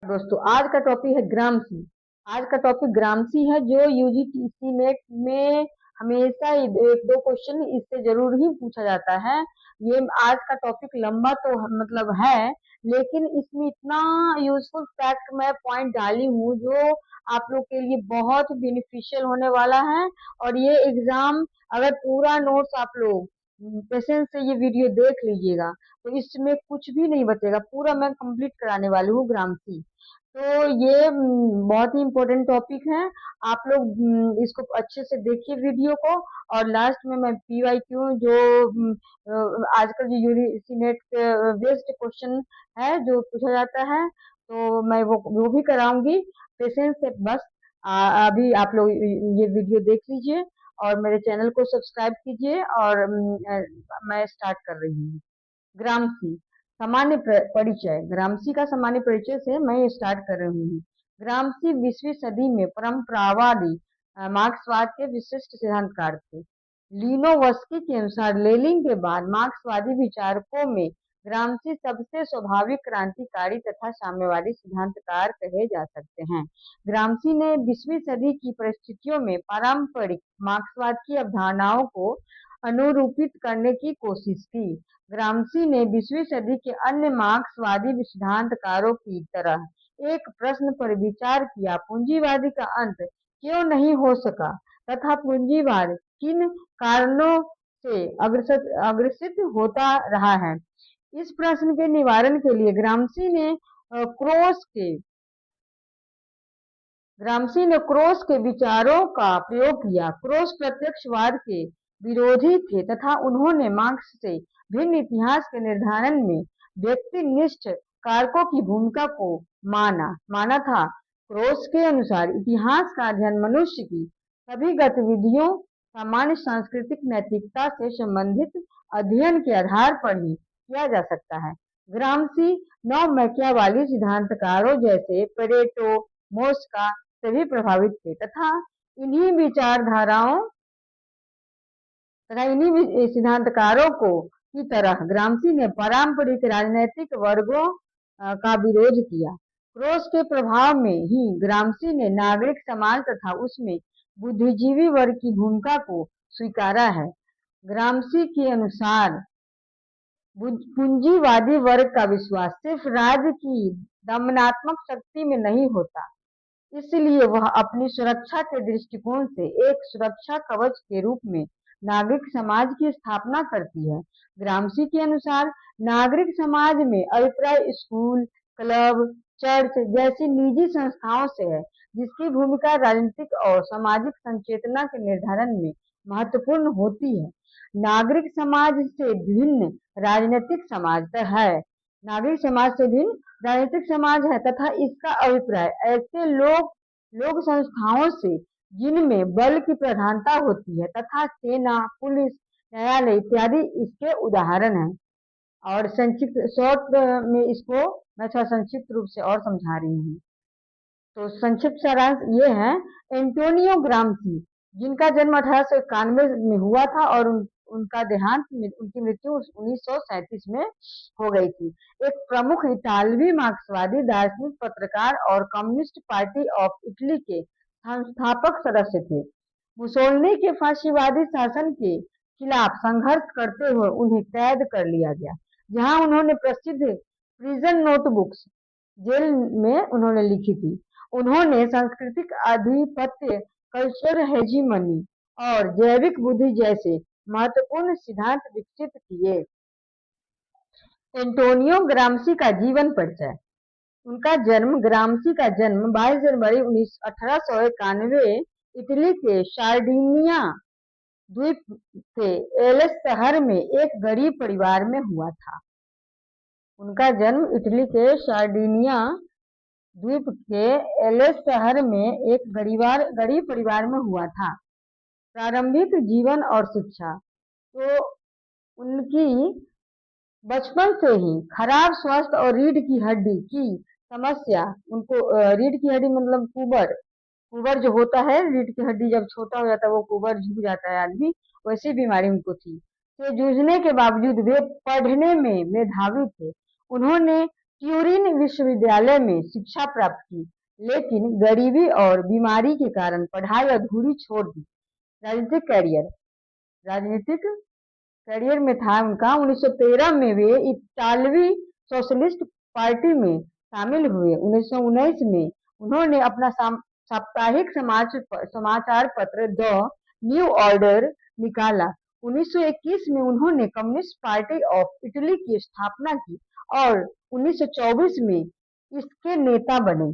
दोस्तों, आज का टॉपिक है ग्रामसी। आज का टॉपिक ग्रामसी है, जो यूजीसी नेट में हमेशा एक दो क्वेश्चन इससे जरूर ही पूछा जाता है। ये आज का टॉपिक लंबा तो मतलब है, लेकिन इसमें इतना यूजफुल फैक्ट मैं पॉइंट डाली हूँ जो आप लोग के लिए बहुत बेनिफिशियल होने वाला है। और ये एग्जाम, अगर पूरा नोट्स आप लोग पेशेंस से ये वीडियो देख लीजिएगा तो इसमें कुछ भी नहीं बचेगा, पूरा मैं कंप्लीट कराने वाली हूँ ग्रामसी। तो ये बहुत ही इम्पोर्टेंट टॉपिक है। आप लोग इसको अच्छे से देखिए वीडियो को। और लास्ट में मैं पीवाईक्यू जो आजकल जो यूजीसी नेट बेस्ड क्वेश्चन है जो पूछा जाता है, तो मैं वो भी कराऊंगी। पेशेंस से बस अभी आप लोग ये वीडियो देख लीजिए और मेरे चैनल को सब्सक्राइब कीजिए। और मैं स्टार्ट कर रही हूँ। ग्रामसी सामान्य परिचय। ग्रामसी का सामान्य परिचय से मैं ये स्टार्ट कर रही हूँ। ग्रामसी 20वीं सदी में परंपरावादी मार्क्सवाद के विशिष्ट सिद्धांतकार थे। लीनोवस्की के अनुसार लेनिन के बाद मार्क्सवादी विचारकों में ग्रामसी सबसे स्वाभाविक क्रांतिकारी तथा साम्यवादी सिद्धांतकार कहे जा सकते हैं। ग्रामसी ने 20वीं सदी की परिस्थितियों में पारंपरिक मार्क्सवाद की अवधारणाओं को अनुरूपित करने की कोशिश की। ग्रामसी ने 20वीं सदी के अन्य मार्क्सवादी सिद्धांतकारों की तरह एक प्रश्न पर विचार किया: पूंजीवादी का अंत क्यों नहीं हो सका तथा पूंजीवाद किन कारणों से अग्रसित होता रहा है। इस प्रश्न के निवारण के लिए ग्रामसी ने क्रोस के विचारों का प्रयोग किया। क्रोस प्रत्यक्षवाद के विरोधी थे तथा उन्होंने मार्क्स से भिन्न इतिहास के निर्धारण में व्यक्तिनिष्ठ कारकों की भूमिका को माना था। क्रोस के अनुसार इतिहास का अध्ययन मनुष्य की सभी गतिविधियों सामान्य सांस्कृतिक नैतिकता से संबंधित अध्ययन के आधार पर ही किया जा सकता है। ग्रामसी नौ मैकियावाली सिद्धांतकारों जैसे पेरेटो, मोस्का से भी प्रभावित थे तथा इन्हीं सिद्धांतकारों को की तरह ग्रामसी ने पारंपरिक राजनीतिक वर्गों का विरोध किया। क्रोस के प्रभाव में ही ग्रामसी ने नागरिक समाज तथा उसमें बुद्धिजीवी वर्ग की भूमिका को स्वीकारा है। ग्रामसी के अनुसार पूंजीवादी वर्ग का विश्वास सिर्फ राज्य की दमनात्मक शक्ति में नहीं होता, इसलिए वह अपनी सुरक्षा के दृष्टिकोण से एक सुरक्षा कवच के रूप में नागरिक समाज की स्थापना करती है। ग्रामसी के अनुसार नागरिक समाज में अभिप्राय स्कूल, क्लब, चर्च जैसी निजी संस्थाओं से है, जिसकी भूमिका राजनीतिक और सामाजिक संचेतना के निर्धारण में महत्वपूर्ण होती है। नागरिक समाज से भिन्न राजनीतिक समाज है तथा इसका अभिप्राय ऐसे लोग संस्थाओं से जिनमें बल की प्रधानता होती है तथा सेना, पुलिस, न्यायालय इत्यादि इसके उदाहरण हैं। और शॉर्ट में इसको मैं थोड़ा संक्षिप्त रूप से और समझा रही हूँ। तो संक्षिप्त सारांश ये है: एंटोनियो ग्रामसी, जिनका जन्म 1891 में हुआ था और उनकी मृत्यु 1937 में हो गई थी, एक प्रमुख इतालवी मार्क्सवादी दार्शनिक, पत्रकार और कम्युनिस्ट पार्टी ऑफ इटली के संस्थापक सदस्य थे। मुसोलिनी के फांसीवादी शासन के खिलाफ संघर्ष करते हुए उन्हें कैद कर लिया गया, जहां उन्होंने प्रसिद्ध प्रिजन नोटबुक्स जेल में उन्होंने लिखी थी। उन्होंने सांस्कृतिक आधिपत्य, कल्चरल हेजीमनी और जैविक बुद्धि जैसे महत्वपूर्ण सिद्धांत विकसित किए। एंटोनियो ग्रामसी का जीवन परिचय। ग्रामसी का जन्म 22 जनवरी 1891 इटली के सार्डिनिया द्वीप के एलेस शहर में एक गरीब परिवार में हुआ था। उनका जन्म इटली के सार्डिनिया द्वीप के एलेस शहर में एक गरीब परिवार में हुआ था। प्रारंभिक जीवन और शिक्षा। तो उनकी बचपन से ही खराब स्वास्थ्य और रीढ़ की हड्डी की समस्या, उनको रीढ़ की हड्डी मतलब कुबर जो होता है, रीढ़ की हड्डी जब छोटा हो जाता है वो कुबर झुक जाता है आदमी, वैसी बीमारी उनको थी। से जूझने के बावजूद वे पढ़ने में मेधावी थे। उन्होंने ट्यूरिन विश्वविद्यालय में शिक्षा प्राप्त की, लेकिन गरीबी और बीमारी के कारण पढ़ाई अधूरी छोड़ दी। राजनीतिक करियर में था उनका 1913 में वे इतालवी सोशलिस्ट पार्टी में शामिल हुए। 1919 में उन्होंने अपना साप्ताहिक समाचार पत्र द न्यू ऑर्डर निकाला। 1921 में उन्होंने कम्युनिस्ट पार्टी ऑफ इटली की स्थापना की और 1924 में इसके नेता बने।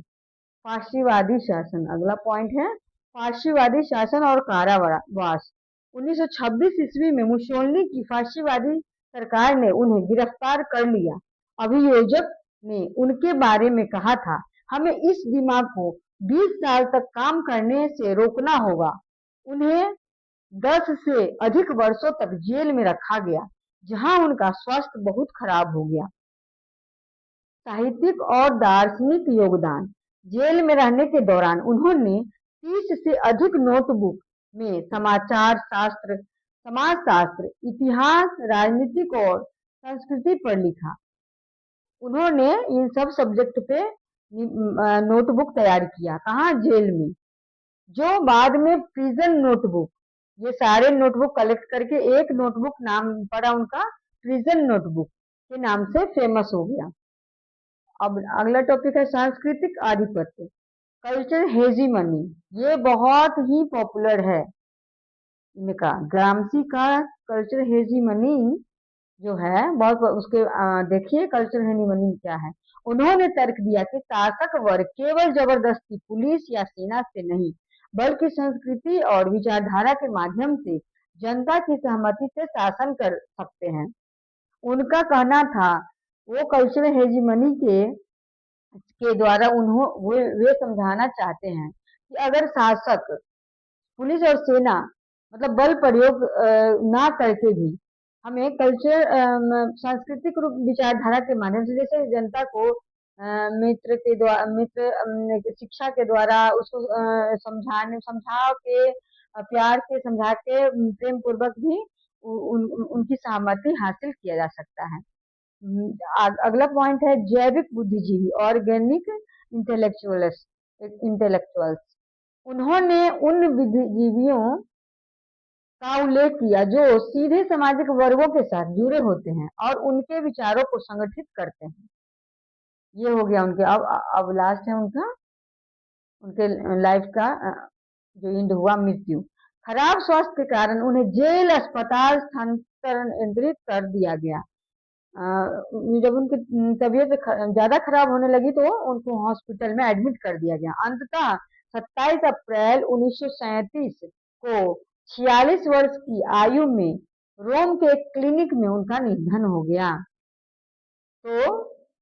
फाशीवादी शासन, अगला पॉइंट है फाशीवादी शासन और कारावास। 1926 ईस्वी में मुसोलिनी की फाशीवादी सरकार ने उन्हें गिरफ्तार कर लिया। अभियोजक ने उनके बारे में कहा था, हमें इस दिमाग को 20 साल तक काम करने से रोकना होगा। उन्हें 10 से अधिक वर्षों तक जेल में रखा गया, जहां उनका स्वास्थ्य बहुत खराब हो गया। साहित्यिक और दार्शनिक योगदान। जेल में रहने के दौरान उन्होंने 30 से अधिक नोटबुक में समाचार शास्त्र, समाजशास्त्र, इतिहास, राजनीतिक और संस्कृति पर लिखा। उन्होंने इन सब सब्जेक्ट पे नोटबुक तैयार किया। कहाँ? जेल में, जो बाद में प्रिजन नोटबुक, ये सारे नोटबुक कलेक्ट करके एक नोटबुक नाम पड़ा उनका प्रिजन नोटबुक के नाम से फेमस हो गया। अब अगला टॉपिक है सांस्कृतिक आधिपत्य, कल्चर हेजीमनी। ये बहुत ही पॉपुलर है इनका, ग्रामसी का कल्चर हेजीमनी जो है बहुत, उसके देखिए कल्चर हेजीमनी क्या है। उन्होंने तर्क दिया कि शासक वर्ग केवल जबरदस्ती पुलिस या सेना से नहीं, बल्कि संस्कृति और विचारधारा के माध्यम से जनता की सहमति से शासन कर सकते हैं। उनका कहना था वो कल्चरल हेजीमनी के द्वारा वे समझाना चाहते हैं कि अगर शासक पुलिस और सेना मतलब बल प्रयोग ना करके भी हमें कल्चर सांस्कृतिक रूप विचारधारा के माध्यम से, जैसे जनता को मित्र शिक्षा के द्वारा उसको समझा के प्यार से समझा के प्रेम पूर्वक भी उनकी सहमति हासिल किया जा सकता है। अगला पॉइंट है जैविक बुद्धिजीवी, ऑर्गेनिक इंटेलेक्चुअल्स। उन्होंने उन बुद्धिजीवियों का उल्लेख किया जो सीधे सामाजिक वर्गों के साथ जुड़े होते हैं और उनके विचारों को संगठित करते हैं। ये हो गया उनके। अब लास्ट है उनके लाइफ का जो एंड हुआ, मृत्यु। खराब स्वास्थ्य के कारण उन्हें जेल अस्पताल स्थानांतरित कर दिया गया। जब उनकी तबीयत ज्यादा खराब होने लगी तो उनको हॉस्पिटल में एडमिट कर दिया गया। अंततः 27 अप्रैल 1937 को 46 वर्ष की आयु में रोम के एक क्लिनिक में उनका निधन हो गया। तो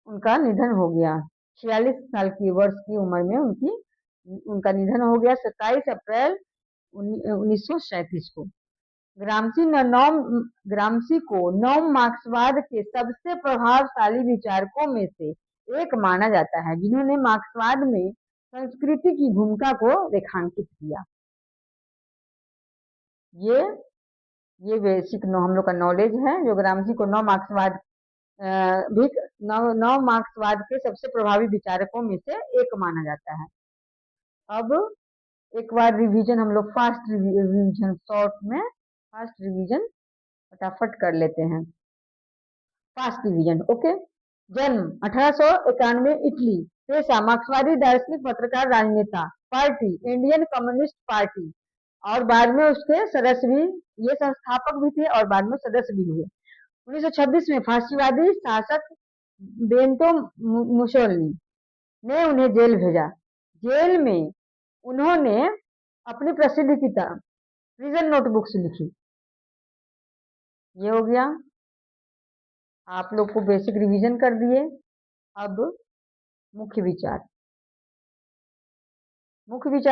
उनका निधन हो गया 46 साल की वर्ष की उम्र में उनका निधन हो गया 27 अप्रैल 1937 को। ग्रामसी को नव मार्क्सवाद के सबसे प्रभावशाली विचारकों में से एक माना जाता है, जिन्होंने मार्क्सवाद में संस्कृति की भूमिका को रेखांकित किया। ये बेसिक हम लोग का नॉलेज है, जो ग्रामसी को नव मार्क्सवाद के सबसे प्रभावी विचारकों में से एक माना जाता है। अब एक बार रिवीजन हम लोग फास्ट रिवीजन, शॉर्ट में फास्ट रिवीजन फटाफट कर लेते हैं। Fast revision, okay. जन्म 1891 इटली। पेशा मार्क्सवादी दार्शनिक, पत्रकार, राजनेता। पार्टी इंडियन कम्युनिस्ट पार्टी, और बाद में उसके सदस्य भी, ये संस्थापक भी थे और बाद में सदस्य भी हुए। 1926 में फाशीवादी शासक बेनिटो मुसोलिनी ने उन्हें जेल भेजा। जेल में उन्होंने अपनी प्रसिद्ध किताब प्रिजन नोटबुक्स लिखी। ये हो गया, आप लोग को बेसिक रिवीजन कर दिए। अब मुख्य विचार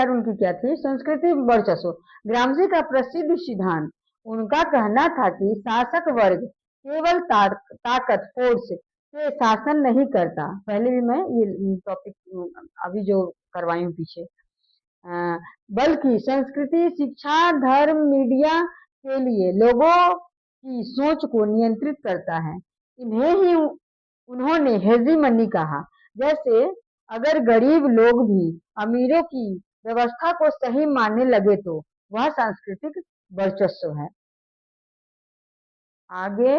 उनकी क्या थी? संस्कृति वर्चस्व। ग्रामसी का प्रसिद्ध सिद्धांत, उनका कहना था कि शासक वर्ग केवल ताकत, फोर्स से शासन नहीं करता। पहले भी मैं ये टॉपिक अभी जो करवाई हूँ पीछे, बल्कि संस्कृति, शिक्षा, धर्म, मीडिया के लिए लोगों की सोच को नियंत्रित करता है। उन्होंने हेजीमनी कहा। जैसे अगर गरीब लोग भी अमीरों की व्यवस्था को सही मानने लगे तो वह सांस्कृतिक वर्चस्व है। आगे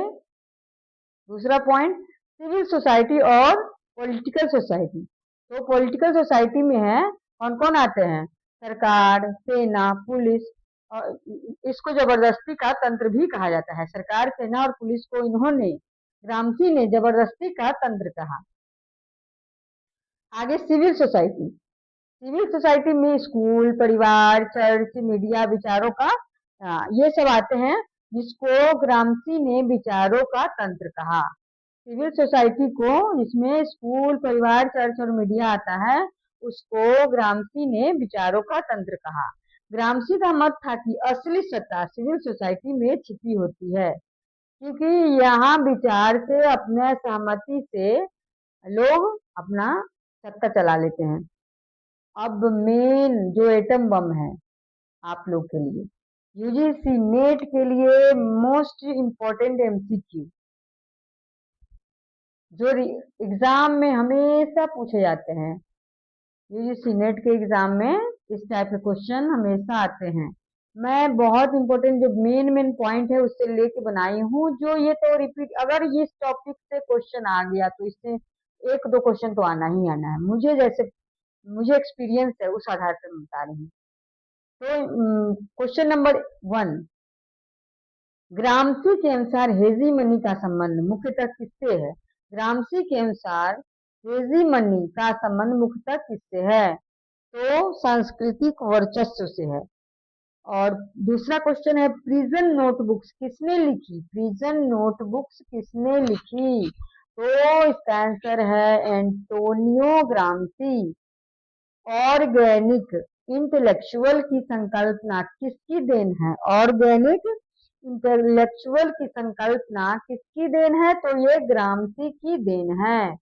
दूसरा पॉइंट, सिविल सोसाइटी और पॉलिटिकल सोसाइटी। तो पॉलिटिकल सोसाइटी में है कौन कौन आते हैं, सरकार, सेना, पुलिस, और इसको जबरदस्ती का तंत्र भी कहा जाता है। सरकार, सेना और पुलिस को इन्होंने, ग्रामसी ने जबरदस्ती का तंत्र कहा। आगे सिविल सोसाइटी। सिविल सोसाइटी में स्कूल, परिवार, चर्च, मीडिया, विचारों का ये सब आते हैं, जिसको ग्रामसी ने विचारों का तंत्र कहा। सिविल सोसाइटी को, जिसमें स्कूल, परिवार, चर्च और मीडिया आता है, उसको ग्रामसी ने विचारों का तंत्र कहा। ग्रामसी का मत था कि असली सत्ता सिविल सोसाइटी में छिपी होती है, क्योंकि यहाँ विचार से, अपने सहमति से लोग अपना सत्ता चला लेते हैं। अब मेन जो एटम बम है आप लोग के लिए, यूजीसी नेट के लिए मोस्ट इम्पोर्टेंट एमसीक्यू, जो एग्जाम में हमेशा पूछे जाते हैं। यूजीसी नेट के एग्जाम में इस टाइप के क्वेश्चन हमेशा आते हैं। मैं बहुत इंपॉर्टेंट जो मेन मेन पॉइंट है उससे लेके बनाई हूँ, जो ये तो रिपीट, अगर इस टॉपिक से क्वेश्चन आ गया तो इससे एक दो क्वेश्चन तो आना ही आना है। मुझे एक्सपीरियंस है, उस आधार पर मैं बता रही हूँ। तो क्वेश्चन नंबर 1, ग्रामसी के अनुसार हेजीमनी का संबंध मुख्यतः किससे है? ग्रामसी के अनुसार हेजीमनी का संबंध मुख्यतः किससे है? तो सांस्कृतिक वर्चस्व से है। और दूसरा क्वेश्चन है, प्रिजन नोटबुक्स किसने लिखी? प्रिजन नोटबुक्स किसने लिखी? तो इसका आंसर है एंटोनियो ग्रामसी। ऑर्गेनिक इंटेलेक्चुअल की संकल्पना किसकी देन है? ऑर्गेनिक इंटेलेक्चुअल की संकल्पना किसकी देन है? तो ये ग्रामसी की देन है।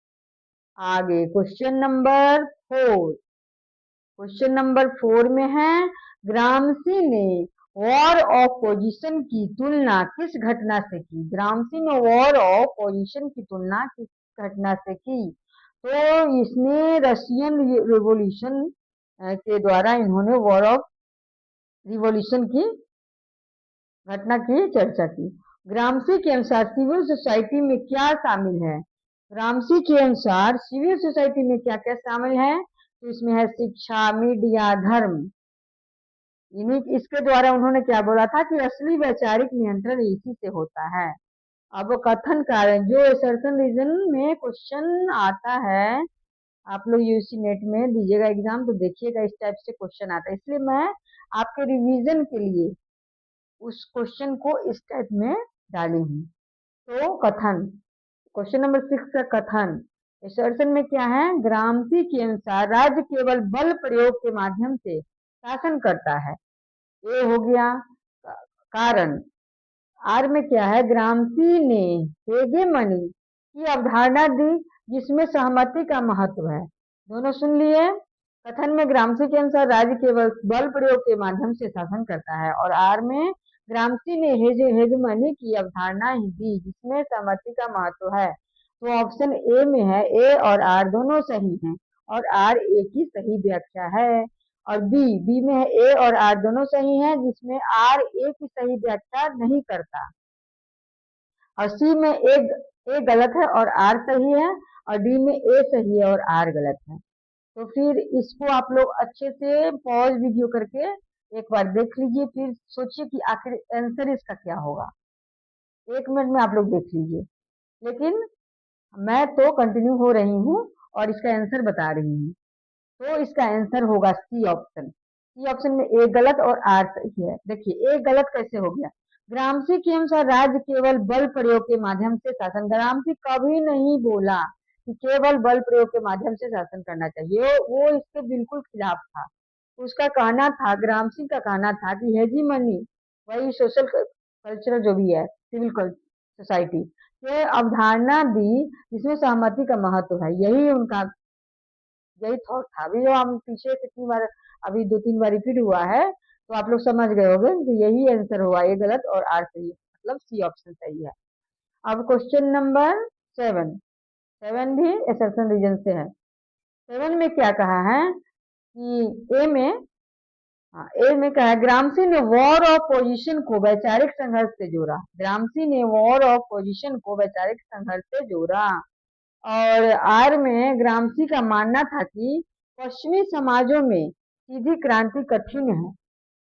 आगे क्वेश्चन नंबर 4। क्वेश्चन नंबर 4 में है, ग्रामसी ने वॉर ऑफ पोजीशन की तुलना किस घटना से की? ग्रामसी ने वॉर ऑफ पोजीशन की तुलना किस घटना से की? तो इसने रशियन रिवॉल्यूशन के द्वारा इन्होंने वॉर ऑफ रिवॉल्यूशन की घटना की चर्चा की। ग्रामसी के अनुसार सिविल सोसाइटी में क्या शामिल है? ग्रामसी के अनुसार सिविल सोसाइटी में क्या क्या शामिल है? तो इसमें है शिक्षा, मीडिया, धर्म। इसके द्वारा उन्होंने क्या बोला था कि असली वैचारिक नियंत्रण इसी से होता है। अब कथन कारण, जो असर्शन रीजन में क्वेश्चन आता है, आप लोग यूसी नेट में दीजिएगा एग्जाम तो देखिएगा इस टाइप से क्वेश्चन आता है, इसलिए मैं आपके रिवीजन के लिए उस क्वेश्चन को इस टाइप में डाली हूँ। तो कथन, क्वेश्चन नंबर 6 का कथन, असर्शन में क्या है? ग्रामसी के अनुसार राज्य केवल बल प्रयोग के माध्यम से शासन करता है। ये हो गया कारण। आर में क्या है? ग्रामसी ने हेगेमनी की अवधारणा दी, जिसमें सहमति का महत्व है। दोनों सुन लिए। कथन में ग्रामसी के अनुसार राज्य केवल बल प्रयोग के माध्यम से शासन करता है, और आर में ग्रामसी ने हेगेमनी की अवधारणा ही दी, जिसमें सहमति का महत्व है। तो ऑप्शन ए में है, ए और आर दोनों सही हैं, और आर ए की सही व्याख्या है। और बी में है, ए और आर दोनों सही हैं, जिसमें आर ए की सही व्याख्या नहीं करता। और सी में ए गलत है और आर सही है, और डी में ए सही है और आर गलत है। तो फिर इसको आप लोग अच्छे से पॉज वीडियो करके एक बार देख लीजिए, फिर सोचिए कि आखिर आंसर इसका क्या होगा। 1 मिनट में आप लोग देख लीजिए, लेकिन मैं तो कंटिन्यू हो रही हूँ और इसका आंसर बता रही हूँ। तो इसका आंसर होगा सी ऑप्शन। सी ऑप्शन में ए गलत और आर सही है। देखिए ए गलत कैसे हो गया? ग्रामसी के अनुसार राज्य केवल बल प्रयोग के माध्यम से शासन, ग्रामसी कभी नहीं बोला कि केवल बल प्रयोग के माध्यम से शासन करना चाहिए, वो इसके बिल्कुल खिलाफ था। उसका कहना था, ग्रामसी का कहना था कि हेजीमनी, वही सोशल कल्चरल जो भी है, सिविल सोसाइटी ये अवधारणा दी, जिसमें सहमति का महत्व है। यही थॉट था। अभी जो हम पीछे कितनी बार, अभी 2-3 बार रिपीट हुआ है, तो आप लोग समझ गए होंगे कि यही आंसर हुआ, ये गलत और आर सही, मतलब सी ऑप्शन सही है। अब क्वेश्चन नंबर 7, 7 भी असर्शन रीजन से है। 7 में क्या कहा है कि ए में कहा है ग्रामसी ने वॉर ऑफ पोजीशन को वैचारिक संघर्ष से जोड़ा। ग्रामसी ने वॉर ऑफ पोजीशन को वैचारिक संघर्ष से जोड़ा। और आर में ग्रामसी का मानना था कि पश्चिमी समाजों में सीधी क्रांति कठिन है।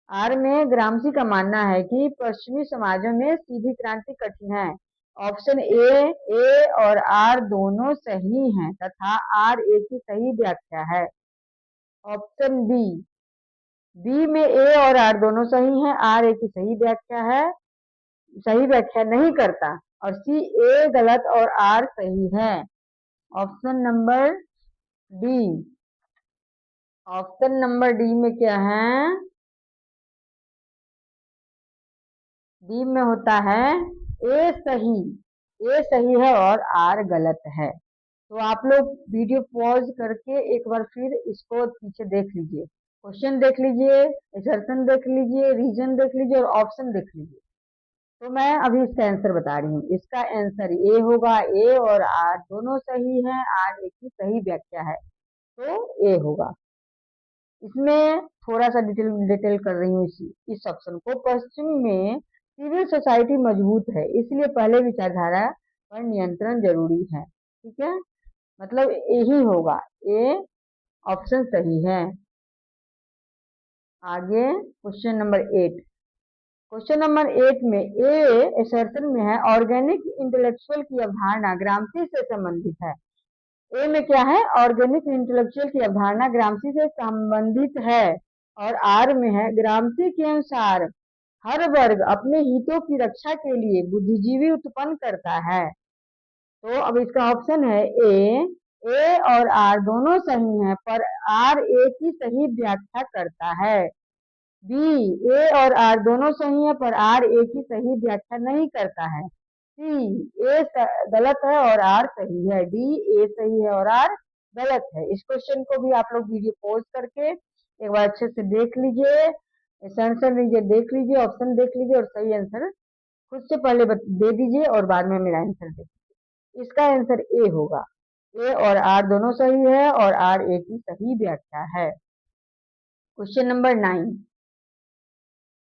आर में ग्रामसी का मानना है कि पश्चिमी समाजों में सीधी क्रांति कठिन है। ऑप्शन ए और आर दोनों सही हैं तथा आर ए की सही व्याख्या है। ऑप्शन बी में ए और आर दोनों सही हैं, आर ए की सही व्याख्या है, सही व्याख्या नहीं करता। और सी ए गलत और आर सही है। Option number D. Option number D में क्या है? डी में होता है ए सही है और आर गलत है। तो आप लोग वीडियो पॉज करके एक बार फिर इसको पीछे देख लीजिए, क्वेश्चन देख लीजिए, असर्शन देख लीजिए, रीजन देख लीजिए और ऑप्शन देख लीजिए। तो मैं अभी इसका आंसर बता रही हूँ। इसका आंसर ए होगा। ए और आर दोनों सही हैं, आर ए की सही व्याख्या है, तो ए होगा। इसमें थोड़ा सा डिटेल कर रही हूँ इस ऑप्शन को। पश्चिम में सिविल सोसाइटी मजबूत है, इसलिए पहले विचारधारा पर नियंत्रण जरूरी है। ठीक है, मतलब यही होगा, ए ऑप्शन सही है। आगे क्वेश्चन नंबर 8। क्वेश्चन नंबर 8 में ए असर्शन में है ऑर्गेनिक इंटेलेक्चुअल की अवधारणा ग्रामसी से संबंधित है। ए में क्या है? ऑर्गेनिक इंटेलेक्चुअल की अवधारणा ग्रामसी से संबंधित है। और आर में है ग्रामसी के अनुसार हर वर्ग अपने हितों की रक्षा के लिए बुद्धिजीवी उत्पन्न करता है। तो अब इसका ऑप्शन है ए और आर दोनों सही हैं पर आर ए की सही व्याख्या करता है। बी ए और आर दोनों सही है पर आर ए की सही व्याख्या नहीं करता है। सी ए गलत है और आर सही है। डी ए सही है और आर गलत है। इस क्वेश्चन को भी आप लोग वीडियो पॉज करके एक बार अच्छे से देख लीजिए, आंसर लीजिए, देख लीजिए, ऑप्शन देख लीजिए और सही आंसर खुद से पहले दे दीजिए और बाद में मेरा आंसर देखिए। इसका आंसर ए होगा। ए और आर दोनों सही है और आर ए की सही व्याख्या है। Question number 9।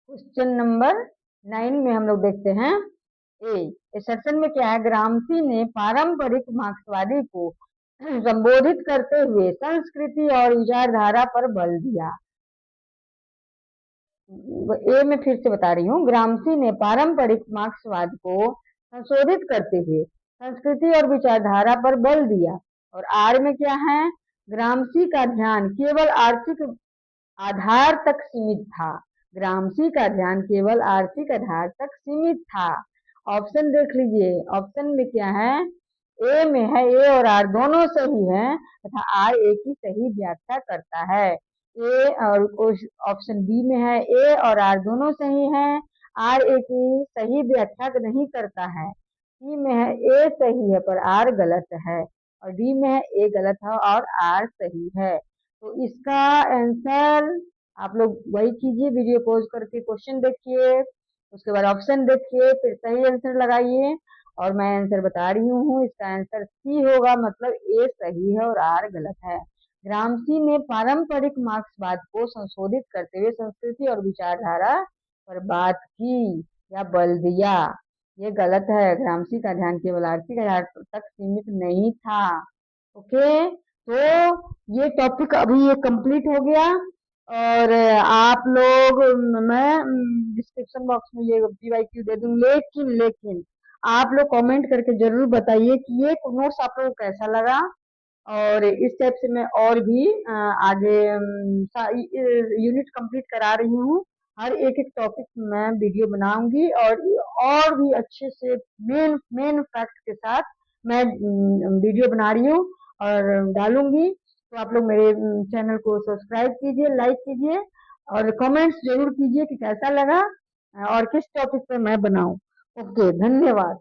क्वेश्चन नंबर 9 में हम लोग देखते हैं इस सेक्शन में क्या है? ग्रामसी ने पारंपरिक मार्क्सवादी को संबोधित करते हुए संस्कृति और विचारधारा पर बल दिया। ए में फिर से बता रही हूँ, ग्रामसी ने पारंपरिक मार्क्सवाद को संशोधित करते हुए संस्कृति और विचारधारा पर बल दिया। और आर में क्या है? ग्रामसी का ध्यान केवल आर्थिक आधार तक सीमित था। ग्रामसी का ध्यान केवल आर्थिक आधार तक सीमित था। ऑप्शन देख लीजिए, ऑप्शन में क्या है? ए में है ए और आर दोनों सही हैं तथा आर ए की सही व्याख्या करता है। ए और ऑप्शन बी में है ए और आर दोनों सही हैं, आर ए की सही व्याख्या नहीं करता है। सी में है ए सही है पर आर गलत है। और डी में है ए गलत है और आर सही है। तो इसका आंसर आप लोग वही कीजिए, वीडियो पॉज करके क्वेश्चन देखिए, उसके बाद ऑप्शन देखिए, फिर सही आंसर लगाइए। और मैं आंसर बता रही हूँ, इसका आंसर सी होगा, मतलब ए सही है और आर गलत है। ग्रामसी ने पारंपरिक मार्क्सवाद को संशोधित करते हुए संस्कृति और विचारधारा पर बात की या बल दिया। ये गलत है। ग्रामसी का ध्यान केवल आर्थिक आधार तक सीमित नहीं था। ओके, तो ये टॉपिक अभी ये कंप्लीट हो गया। और आप लोग, मैं डिस्क्रिप्शन बॉक्स में ये PYQ दे दूँ, लेकिन आप लोग कमेंट करके जरूर बताइए कि ये नोट्स आप लोगों को कैसा लगा। और इस टाइप से मैं और भी आगे यूनिट कंप्लीट करा रही हूँ। हर एक एक टॉपिक मैं वीडियो बनाऊंगी और भी अच्छे से मेन फैक्ट के साथ मैं वीडियो बना रही हूँ और डालूंगी। तो आप लोग मेरे चैनल को सब्सक्राइब कीजिए, लाइक कीजिए और कमेंट्स जरूर कीजिए कि कैसा लगा और किस टॉपिक पे मैं बनाऊं। ओके, धन्यवाद।